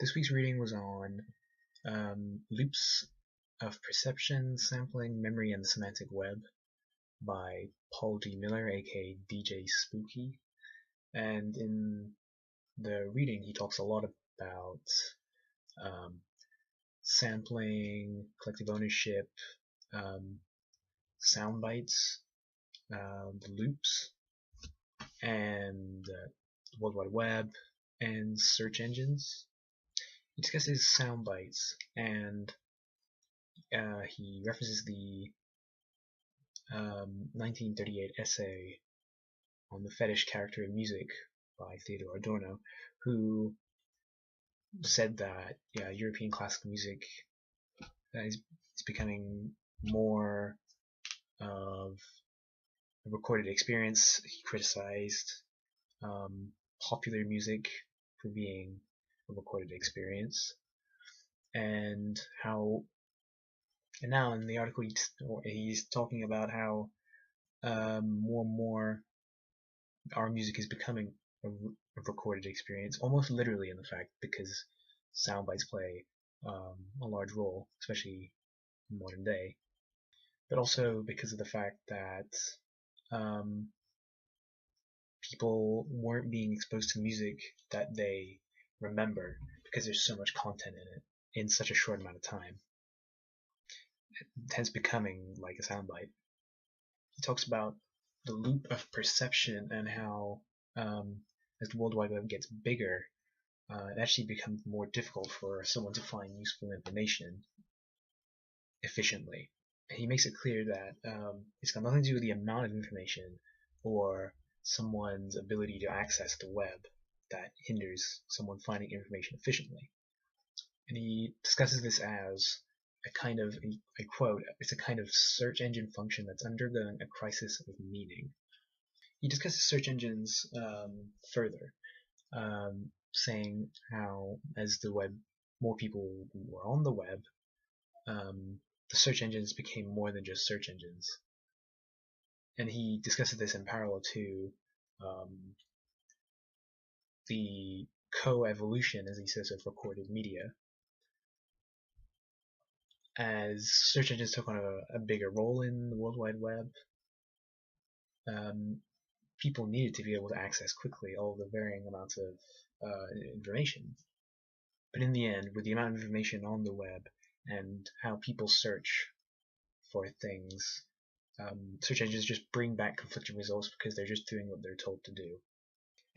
This week's reading was on Loops of Perception, Sampling, Memory, and the Semantic Web by Paul D. Miller, aka DJ Spooky. And in the reading, he talks a lot about sampling, collective ownership, sound bites, the loops, and the World Wide Web, and search engines. He discusses sound bites, and he references the 1938 essay on the fetish character of music by Theodor Adorno, who said that European classical music is becoming more of a recorded experience. He criticized popular music for being a recorded experience, and now in the article he's talking about how more and more our music is becoming a recorded experience, almost literally in the fact, because sound bites play a large role, especially in modern day, but also because of the fact that people weren't being exposed to music that they remember because there's so much content in it in such a short amount of time, hence becoming like a soundbite. He talks about the loop of perception and how as the World Wide Web gets bigger, it actually becomes more difficult for someone to find useful information efficiently. He makes it clear that it's got nothing to do with the amount of information or someone's ability to access the web that hinders someone finding information efficiently. And he discusses this as a kind of, I quote, it's a kind of search engine function that's undergoing a crisis of meaning. He discusses search engines further, saying how as the web, more people were on the web, the search engines became more than just search engines. And he discusses this in parallel to the co-evolution, as he says, of recorded media. As search engines took on a bigger role in the World Wide Web, people needed to be able to access quickly all the varying amounts of information. But in the end, with the amount of information on the web and how people search for things, search engines just bring back conflicting results because they're just doing what they're told to do.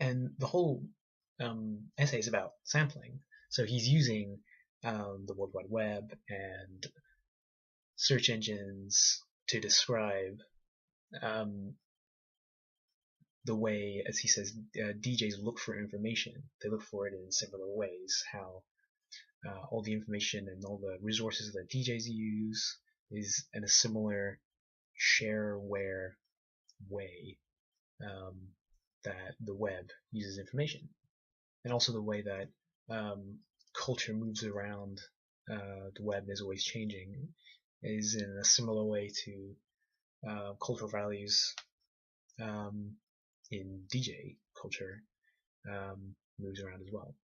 And the whole essay is about sampling. So he's using the World Wide Web and search engines to describe the way, as he says, DJs look for information. They look for it in similar ways. How all the information and all the resources that DJs use is in a similar shareware way that the web uses information, and also the way that culture moves around the web is always changing is in a similar way to cultural values in DJ culture moves around as well.